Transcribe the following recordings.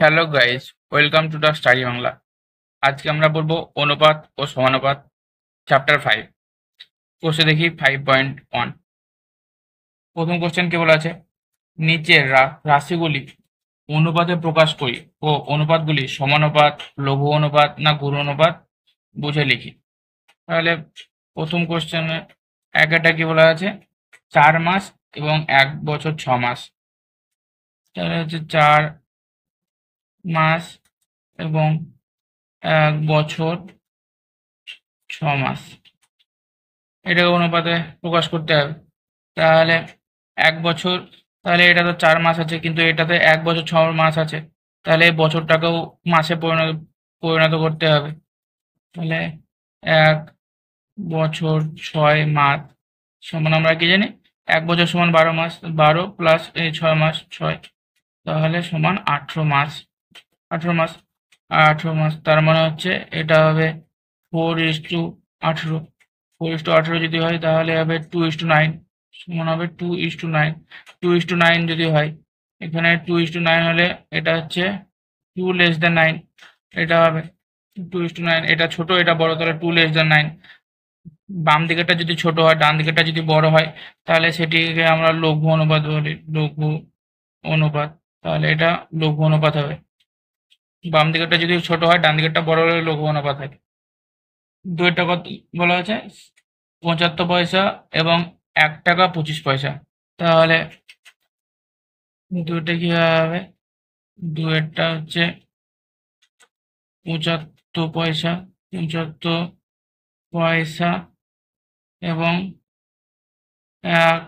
Hello guys, welcome to the study Bangla. আজকে আমরা বলবো অনুপাত ও সমানুপাত চ্যাপ্টার 5। কোর্সে দেখি 5.1। প্রথম কোশ্চেন কে বলা আছে, নিচের রাশিগুলি অনুপাতে প্রকাশ করি ও অনুপাতগুলি সমানুপাত, লঘু অনুপাত না গুরু অনুপাত বুঝে লিখি। তাহলে প্রথম কোশ্চেনে একটা কি বলা আছে, 4 মাস এবং 1 বছর 6 মাস। তাহলে হচ্ছে 4 মাস এবং 1 বছর 6 মাস, এটাকে অনুপাতে প্রকাশ করতে হবে। তাহলে 1 বছর, তাহলে এটা তো 4 মাস আছে, কিন্তু এটাতে 1 বছর 6 মাস আছে। তাহলে এই বছরটাকেও মাসে পরিণত পরিণত করতে হবে। তাহলে 1 বছর 6 মাস সমান আমরা কি জানি, 1 বছর সমান 12 মাস, 12 প্লাস এই 6 মাস 6, তাহলে সমান 18 মাস। 18 মাস, 18 মাস, তার মানে হচ্ছে এটা হবে 4:18। 4:18 যদি হয় তাহলে হবে 2:9, সমান হবে 2:9। 2:9 যদি হয়, এখানে 2:9 হলে এটা হচ্ছে 2<9, এটা হবে 2:9। এটা ছোট এটা বড়, তাহলে 2<9। বাম দিকেরটা যদি ছোট হয়, ডান দিকেরটা যদি বড় হয়, তাহলে সেটিকে আমরা লঘু অনুপাত বলি, লঘু অনুপাত। তাহলে এটা লঘু অনুপাত হবে। বাম দিকেরটা যদি ছোট হয়, ডান দিকেরটা বড় হলে লঘু অনুপাত হয়। দুইটা কত বলা আছে, 75 পয়সা এবং 1 টাকা 25 পয়সা। তাহলে দুইটা কি হবে, দুইটা হচ্ছে 75 পয়সা, 75 পয়সা এবং 1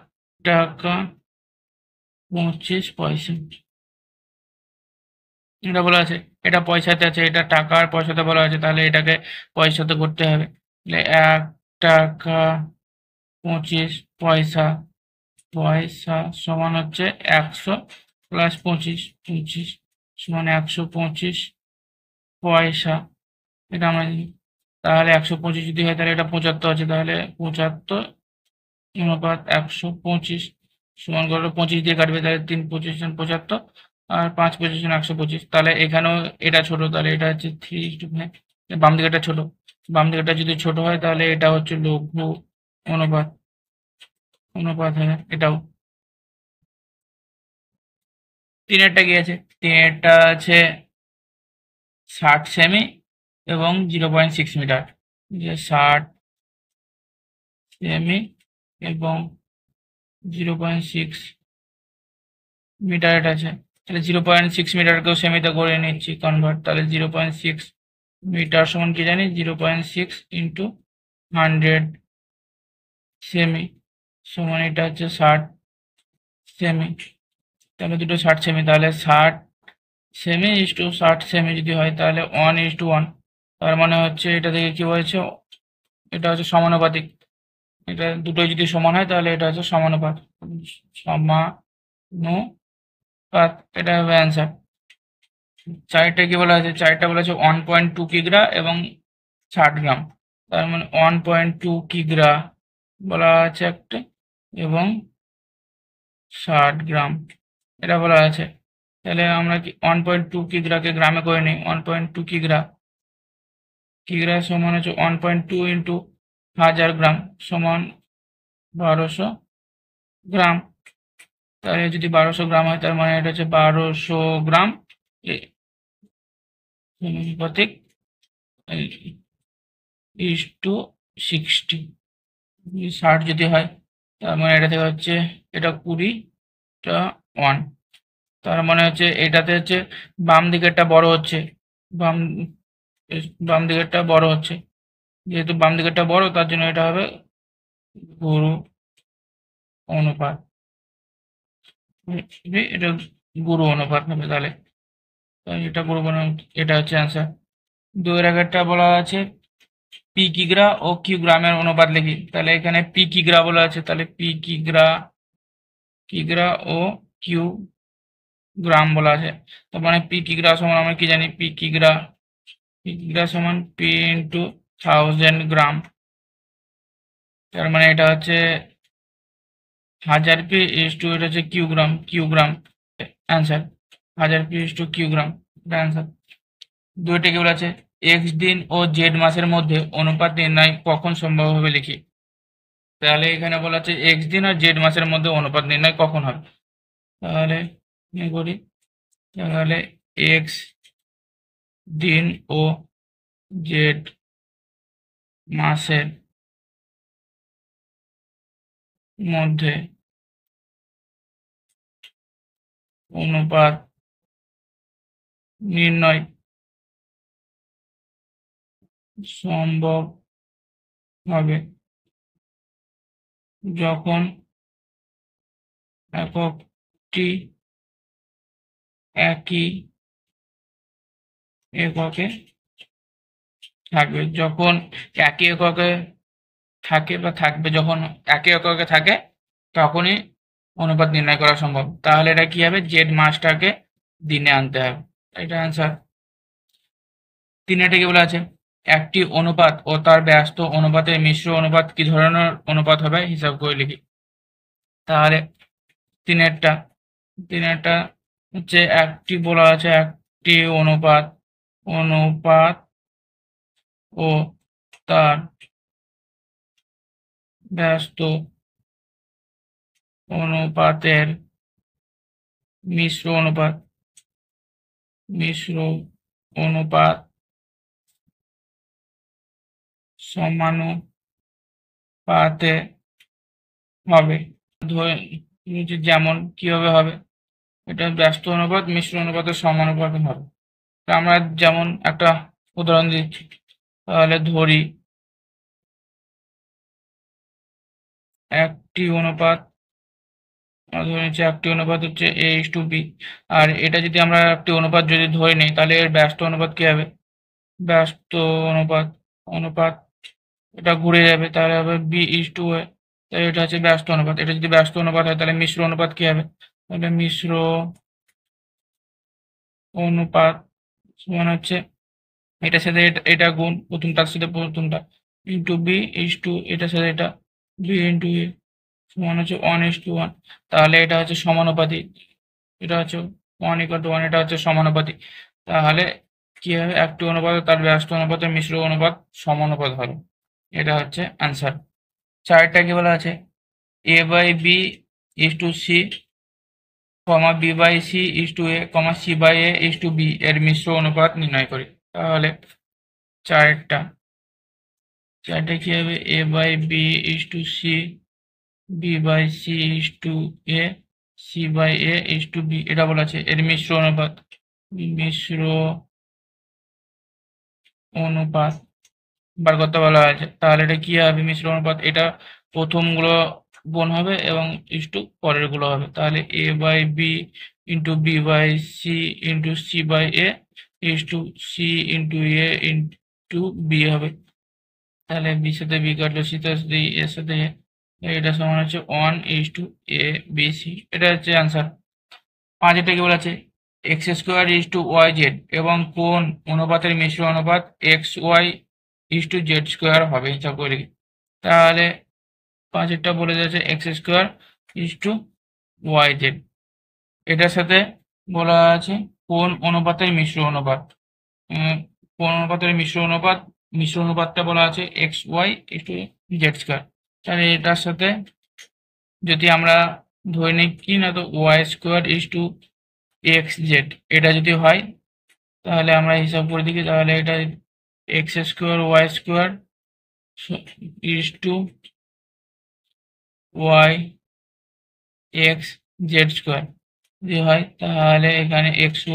টাকা 25 পয়সা। এটা বলা আছে, এটা পয়সাতে আছে, এটা টাকা আর পয়সাতে বলা আছে, তাহলে এটাকে পয়সাতে করতে হবে। তাহলে 1 টাকা 25 পয়সা, পয়সা সমান হচ্ছে 100 প্লাস 25, 25 সমান 125 পয়সা। এটা আমরা জানি। তাহলে 125 যদি হয় তাহলে এটা 75 আছে, তাহলে 75 অনুপাত 125 সমান করলে 25 দিয়ে কাটবে, তাহলে 3×25 = 75 আর 5×25 = 125। তাহলে এখানেও এটা ছোট, তাহলে এটা হচ্ছে 3:5। বাম দিকেটা ছোট, বাম দিকেটা যদি ছোট হয় তাহলে এটা হচ্ছে লঘু অনুপাত, অনুপাত হয় এটাও। তিনেরটা কি আছে, তিনেরটা আছে 60 সেমি এবং 0.6 মিটার। যে 60 সেমি এবং 0.6 মিটার এটা আছে। তাহলে 0.6 মিটারকেও সেমিতে করে নিচ্ছি কনভার্ট। তাহলে 0.6 মিটার সমান কি জানি, 0.6 ইন্টু 100 সেমি সমান এটা হচ্ছে 60 সেমি। তাহলে দুটো 60 সেমি, তাহলে 60 সেমি ইস্টু 60 সেমি যদি হয় তাহলে 1:1। তার মানে হচ্ছে এটা থেকে কি বলছে, এটা হচ্ছে সমানুপাতিক। এটা দুটোই যদি সমান হয় তাহলে এটা হচ্ছে সমানুপাত, সমানুপাত, এটা হবে অ্যান্সার। চারটা কি বলা আছে, চারটা বলা আছে 1.2 কিগ্রা এবং 60 গ্রাম। তার মানে 1.2 কিগ্রা বলা আছে একটা এবং 60 গ্রাম এটা বলা আছে। তাহলে আমরা কি 1.2 কিগ্রাকে গ্রামে করে নিই। 1.2 কিগ্রা, কিগ্রা সমান হচ্ছে 1.2 ইন্টু 1000 গ্রাম সমান 1200 গ্রাম। তাহলে যদি 1200 গ্রাম হয় তার মানে এটা হচ্ছে 1200 গ্রাম সমানুপাতিক ইস্টু 60। 60 যদি হয় তার মানে এটা থেকে হচ্ছে এটা 20টা 1। তার মানে হচ্ছে এটাতে হচ্ছে বাম দিকেরটা বড় হচ্ছে, বাম বাম দিকেরটা বড় হচ্ছে, যেহেতু বাম দিকেরটা বড় তার জন্য এটা হবে গুরু অনুপাত। এটা গুরু অনুপাত হবে। তাহলে এটা গুরু অনুপাত, এটা হচ্ছে অ্যান্সার। দুইয়ের আগেরটা বলা আছে পি কিগ্রা ও কিউ গ্রামের অনুপাত লিখি। তাহলে এখানে পি কিগ্রা বলা আছে, তাহলে পি কিগ্রা, কিগ্রা ও কিউ গ্রাম বলা আছে। তার মানে পি কিগ্রা সমান আমরা কি জানি, পি কিগ্রা, পি কিগ্রা সমান পি ইন্টু 1000 গ্রাম। তার মানে এটা হচ্ছে 1000 পি ইস টু এটা হচ্ছে Q gram, Q gram answer 1000 P is to Q gram. Answer. দুইটা কি বলা আছে, এক্স দিন ও জেড মাসের মধ্যে অনুপাত নির্ণয় কখন সম্ভব হবে লিখি। তাহলে এখানে বলা আছে এক্স দিন আর জেড মাসের মধ্যে অনুপাত নির্ণয় কখন হবে। তাহলে কি করি, তাহলে এক্স দিন ও জেড মাসের মধ্যে অনুপাত নির্ণয় সম্ভব হবে যখন এককটি একই এককে থাকবে। যখন একই এককে থাকে বা থাকবে, যখন একই এককে থাকে তখনই অনুপাত নির্ণয় করা সম্ভব। তাহলে এটা কি হবে, জেড মাসটাকে দিনে আনতে হবে। এটা অ্যান্সার। তিনটা কি বলা আছে, একটি অনুপাত ও তার ব্যস্ত অনুপাতের মিশ্র অনুপাত কি ধরনের অনুপাত হবে হিসাব করে লিখি। তাহলে তিনেরটা তিনেরটা হচ্ছে একটি বলা আছে, একটি অনুপাত অনুপাত ও তার ব্যস্ত অনুপাতের মিশ্র অনুপাত মিশ্র অনুপাত সমানুপাতে হবে। যেমন কিভাবে হবে, এটা ব্যস্ত অনুপাত মিশ্র অনুপাতের সমানুপাতে হবে। তা আমরা যেমন একটা উদাহরণ দিচ্ছি, তাহলে ধরি একটি অনুপাত, ধরে নিচ্ছি একটি অনুপাত হচ্ছে a:b। আর এটা যদি আমরা একটি অনুপাত যদি ধরে নিই, তাহলে এর ব্যস্ত অনুপাত কি হবে, ব্যস্ত অনুপাত অনুপাত এটা ঘুরে যাবে, তাহলে হবে b:a। তাহলে এটা হচ্ছে ব্যস্ত অনুপাত। এটা যদি ব্যস্ত অনুপাত হয় তাহলে মিশ্র অনুপাত কি হবে, তাহলে মিশ্র অনুপাত সমান হচ্ছে এটার সাথে এটা গুণ, প্রথমটার সাথে প্রথমটা, ইন্টু বি ইস্টু এটার সাথে এটা, বি ইন্টু এ সমান হচ্ছে 1:1। তাহলে এটা হচ্ছে সমানুপাতিক, এটা হচ্ছে 1:1, এটা হচ্ছে সমানুপাতিক। তাহলে কি হবে, একটি অনুপাত তার ব্যস্ত অনুপাতের মিশ্র অনুপাত সমানুপাত হবে। এটা হচ্ছে আনসার। চারটা কি বলা আছে, a/b:c, b/c:a, c/a:b এর মিশ্র অনুপাত নির্ণয় করি। তাহলে চারটা কি হবে, a/b:c, b/c:a, c/a:b। এটা বলা আছে এর মিশ্র অনুপাত বার করতে বলা হয়েছে। তাহলে এটা কি হবে, মিশ্র অনুপাত, এটা প্রথমগুলো গুণ হবে এবং ইস্টু পরের গুলো হবে। তাহলে a/b into b/c into c/a is to c into a into b হবে। তাহলে b সাথে b কাটলো, c সাথে a সাথে a, এটা সমান হচ্ছে 1:a/b/c। এটা হচ্ছে আনসার। 5 এটা কি বলেছে, x² এবং কোন অনুপাতের মিশ্র অনুপাত xy/z² হবে হিসাব করে লিখি। তাহলে 5 বলে যাচ্ছে x²/yz। এটার সাথে বলা আছে কোন অনুপাতের মিশ্র অনুপাত, কোন অনুপাতের মিশ্র অনুপাতটা বলা আছে xy/z²। তাহলে এটার সাথে যদি আমরা ধরে নিই কি না, তো y²/xz এটা যদি হয় তাহলে আমরা হিসাব করে দেখি। তাহলে এটা x²y² y/z² যদি হয়, তাহলে এখানে xy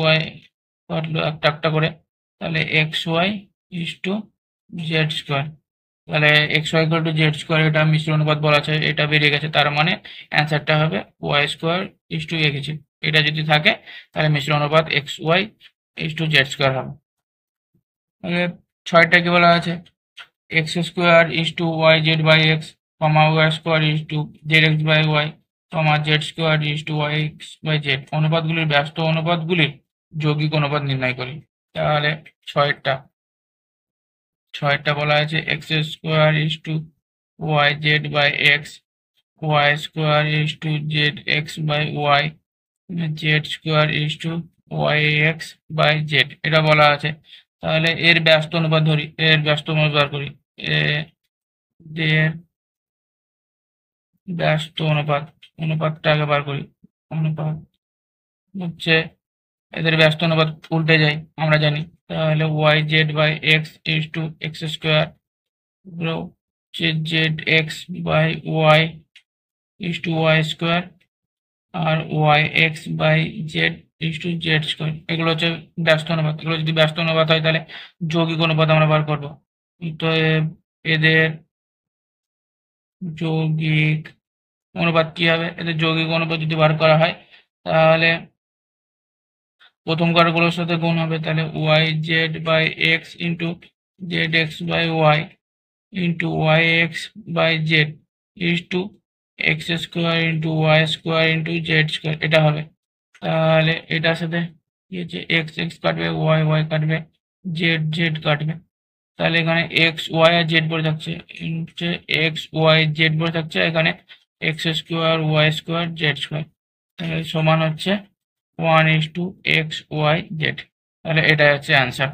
কাটলো একটা একটা করে, তাহলে xy/z²। তাহলে xy/z² এটা মিশ্র অনুপাত বলা আছে, এটা বেরিয়ে গেছে। তার মানে অ্যান্সারটা হবে y²/x। এটা যদি থাকে তাহলে মিশ্র অনুপাত xy/z² হবে। তাহলে 6টা কি বলা আছে, x²/yz/x, y²/zx/y, z²/yx/z অনুপাতগুলির ব্যস্ত অনুপাতগুলির যৌগিক অনুপাত নির্ণয় করি। তাহলে 6টা বলা আছে x²/yz/x, y²/zx/y, z²/y Y x by Z এটা বলা আছে। তাহলে এর ব্যস্ত অনুপাত ধরি, এর ব্যস্ত অনুপাত বার করি। এর ব্যস্ত অনুপাতটা আগে বার করি। অনুপাত হচ্ছে এদের ব্যস্ত অনুপাত উল্টে যায় আমরা জানি। তাহলে y z by x is to x square z x by y is to y square আর y x by z is to z square. এগুলো হচ্ছে ব্যস্ত অনুপাত। এগুলো যদি ব্যস্ত অনুপাত হয় তাহলে যৌগিক অনুপাত আমরা বার করবো। তো এদের যৌগিক অনুপাত কি হবে? এদের যৌগিক অনুপাত যদি বার করা হয় তাহলে প্রথম ঘরগুলোর সাথে গুণ হবে। তাহলে y z by x into z x by y into y x by z is to x square into y square into z square এটা হবে। তাহলে এটার সাথে কি হচ্ছে এক্স এক্স কাটবে, ওয়াই ওয়াই কাটবে, জেড জেড কাটবে। তাহলে এখানে এক্স ওয়াই আর জেড পড়ে থাকছে, হচ্ছে এক্স ওয়াই জেড পড়ে থাকছে, এখানে x square y square z square. তাহলে সমান হচ্ছে 1:x ওয়াই জেড। তাহলে এটাই হচ্ছে অ্যান্সার।